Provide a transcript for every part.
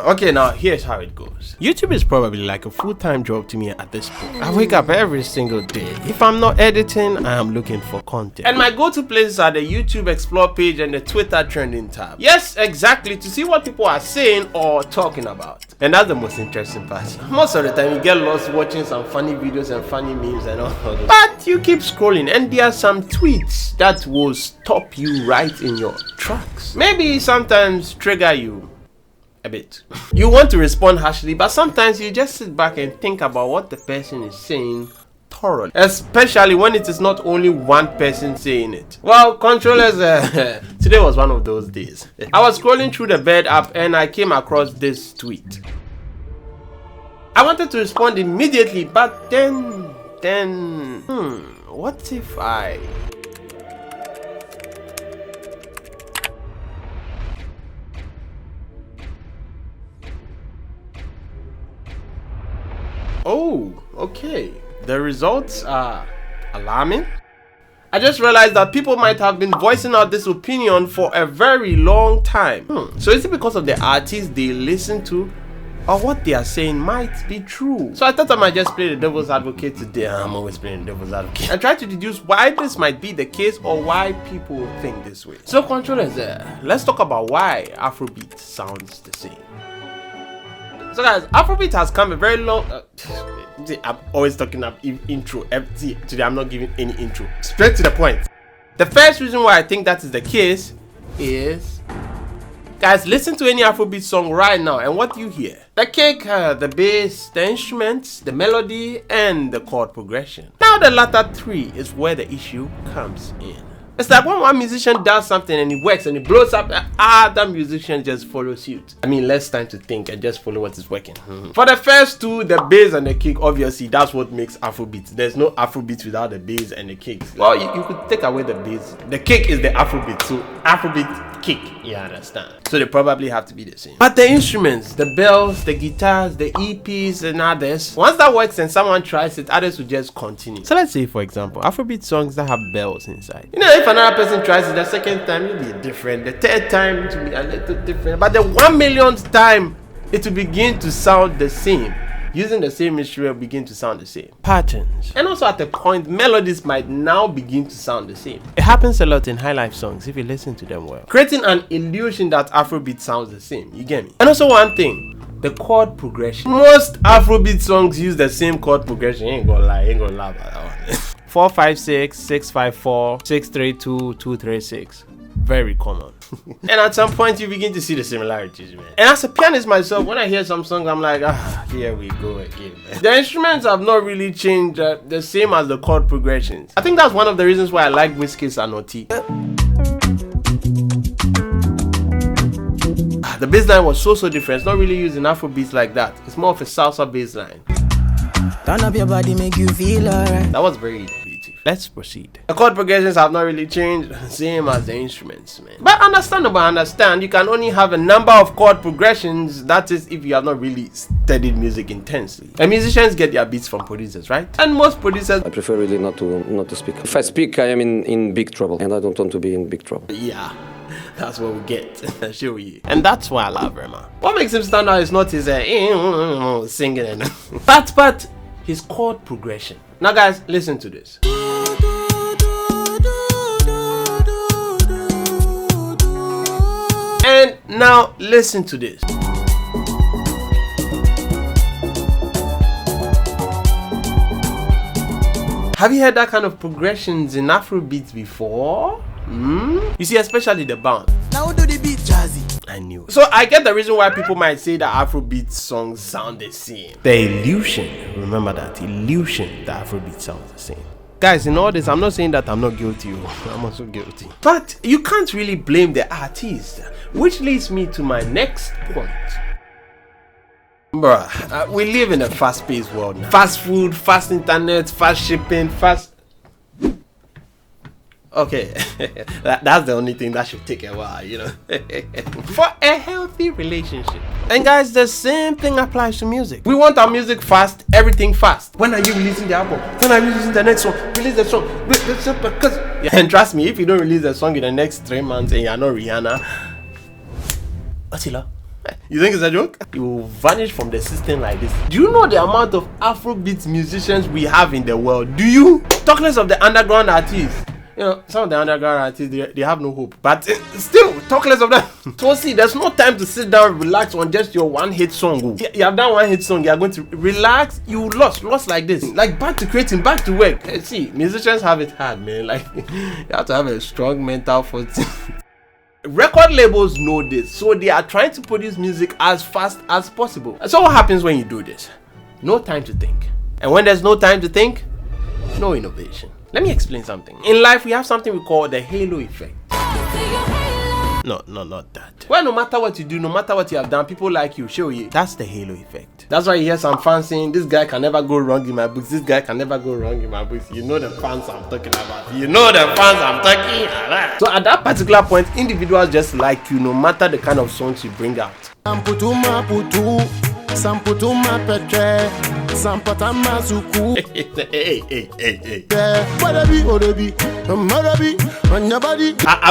Okay, now here's how it goes. YouTube is probably like a full-time job to me at this point. I wake up every single day. If I'm not editing, I am looking for content. And my go-to places are the YouTube Explore page and the Twitter trending tab. Yes, exactly, to see what people are saying or talking about. And that's the most interesting part. Most of the time, you get lost watching some funny videos and funny memes and all that. But you keep scrolling and there are some tweets that will stop you right in your tracks. Maybe sometimes trigger you a bit. You want to respond harshly, but sometimes you just sit back and think about what the person is saying thoroughly, especially when it is not only one person saying it. Well, controllers, today was one of those days. I was scrolling through the Bed app and I came across this tweet. I wanted to respond immediately, but then, what if I... Oh, okay. The results are alarming. I just realized that people might have been voicing out this opinion for a very long time. So is it because of the artists they listen to, or what they are saying might be true? So I thought I might just play the devil's advocate today. I'm always playing the devil's advocate. And try to deduce why this might be the case or why people think this way. So controllers, let's talk about why Afrobeat sounds the same. So guys, Afrobeat has come a very long... I'm always talking about intro. Today I'm not giving any intro. Straight to the point. The first reason why I think that is the case is... Guys, listen to any Afrobeat song right now and what do you hear? The kick, the bass, the instruments, the melody, and the chord progression. Now the latter three is where the issue comes in. It's like when one musician does something and it works and it blows up, other musicians just follow suit. I mean, less time to think and just follow what is working. For the first two, the bass and the kick, obviously, that's what makes Afrobeat. There's no Afrobeat without the bass and the kicks. Well, you could take away the bass. The kick is the Afrobeat, so Afrobeat kick, you understand? So they probably have to be the same. But the instruments, the bells, the guitars, the EPs and others, once that works and someone tries it, others will just continue. So let's say, for example, Afrobeat songs that have bells inside. You know, if another person tries it the second time, it will be different. The third time, it will be a little different. But the 1,000,000th time, it will begin to sound the same. Using the same instrument will begin to sound the same. Patterns. And also at a point, melodies might now begin to sound the same. It happens a lot in high life songs if you listen to them well. Creating an illusion that Afrobeat sounds the same. You get me? And also one thing, the chord progression. Most Afrobeat songs use the same chord progression. Ain't gonna lie about that one. 4 5 6 6 5 4 6 3 2 2 3 6. Very common. And at some point you begin to see the similarities, man. And as a pianist myself, when I hear some songs, I'm like, here we go again, man. The instruments have not really changed, the same as the chord progressions. I think that's one of the reasons why I like Wizkid's Anoti. The bass line was so different. It's not really using Afrobeats like that. It's more of a salsa bass line. Turn up your body, make you feel alright. That was very creative. Let's proceed. The chord progressions have not really changed, same as the instruments, man. But understandable, understand, you can only have a number of chord progressions. That is if you have not really studied music intensely. And musicians get their beats from producers, right? And most producers... I prefer really not to speak. If I speak, I am in big trouble, and I don't want to be in big trouble. Yeah. That's what we get. Show you. And that's why I love Burna. What makes him stand out is not his singing and but his chord progression. Now guys, listen to this. And now listen to this. Have you heard that kind of progressions in Afrobeats before? You see, especially the bounce. Now do the beat jazzy. I knew. So I get the reason why people might say that Afrobeat songs sound the same. The illusion, remember that illusion that Afrobeat sounds the same. Guys, in all this, I'm not saying that I'm not guilty. I'm also guilty. But you can't really blame the artist, which leads me to my next point. Bruh, we live in a fast-paced world now. Fast food, fast internet, fast shipping, fast... Okay, that's the only thing that should take a while, you know. For a healthy relationship. And guys, the same thing applies to music. We want our music fast, everything fast. When are you releasing the album? When are you releasing the next song? Release the song. Because... Yeah, and trust me, if you don't release the song in the next 3 months and you're not Rihanna, Attila, You think it's a joke? You will vanish from the system like this. Do you know the amount of Afrobeat musicians we have in the world? Do you? Talk less of the underground artists. You know, some of the underground artists, they have no hope. But still, talk less of that. So see, there's no time to sit down, relax on just your one hit song. You have done one hit song, you are going to relax. You lost like this. Like back to creating, back to work. See, musicians have it hard, man. Like, you have to have a strong mental footing. Record labels know this, so they are trying to produce music as fast as possible. So what happens when you do this? No time to think. And when there's no time to think, no innovation. Let me explain something. In life, we have something we call the halo effect. No, not that. Well, no matter what you do, no matter what you have done, people like you, show you. That's the halo effect. That's why you hear some fans saying, this guy can never go wrong in my books. This guy can never go wrong in my books. You know the fans I'm talking about. You know the fans I'm talking about. So at that particular point, individuals just like you, no matter the kind of songs you bring out. I'm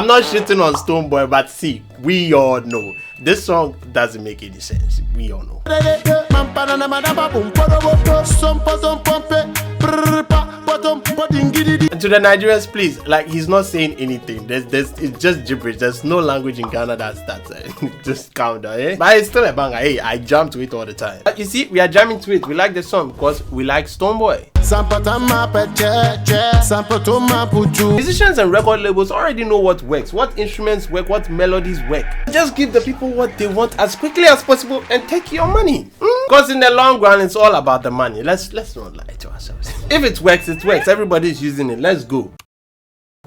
not shitting on Stonebwoy, but see, we all know this song doesn't make any sense. We all know. And to the Nigerians, please, like, he's not saying anything. It's just gibberish. There's no language in Ghana that's just calm down, eh? But it's still a banger. Hey, I jam to it all the time. But you see, we are jamming to it. We like the song because we like Stonebwoy. Musicians and record labels already know what works, what instruments work, what melodies work. Just give the people what they want as quickly as possible and take your money. Because in the long run, it's all about the money. Let's not lie to ourselves. If it works, it works. Everybody's using it. Let's go.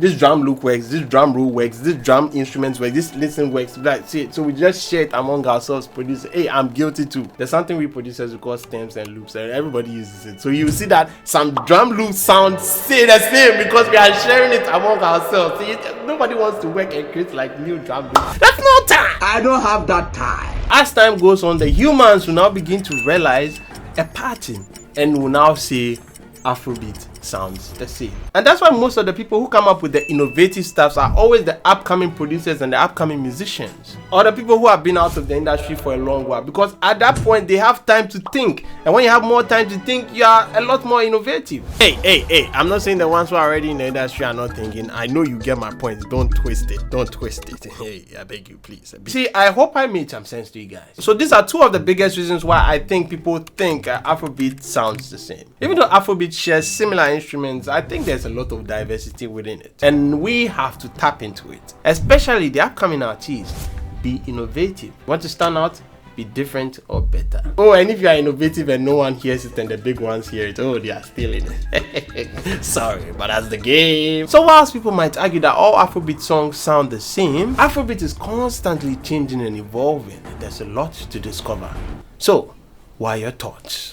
This drum loop works, this drum roll works, this drum instruments work, this listen works. Like, see, so we just share it among ourselves, produce. Hey, I'm guilty too. There's something we producers we call stems and loops, and everybody uses it. So you see that some drum loops sound say the same because we are sharing it among ourselves. See, nobody wants to work and create like new drum loops. That's no time. I don't have that time. As time goes on, the humans will now begin to realize a pattern and will now say Afrobeat sounds the same. And that's why most of the people who come up with the innovative stuffs are always the upcoming producers and the upcoming musicians, or the people who have been out of the industry for a long while, because at that point they have time to think, and when you have more time to think, you are a lot more innovative. Hey, I'm not saying the ones who are already in the industry are not thinking. I know you get my point. Don't twist it. Hey, I beg you, please. See, I hope I made some sense to you guys. So these are two of the biggest reasons why I think people think Afrobeat sounds the same. Even though Afrobeat shares similar instruments, I think there's a lot of diversity within it, and we have to tap into it. Especially the upcoming artists, be innovative. Want to stand out? Be different or better. Oh, and if you are innovative and no one hears it and the big ones hear it, oh, they are stealing it. Sorry, but that's the game. So whilst people might argue that all Afrobeat songs sound the same, Afrobeat is constantly changing and evolving. There's a lot to discover. So, what are your thoughts?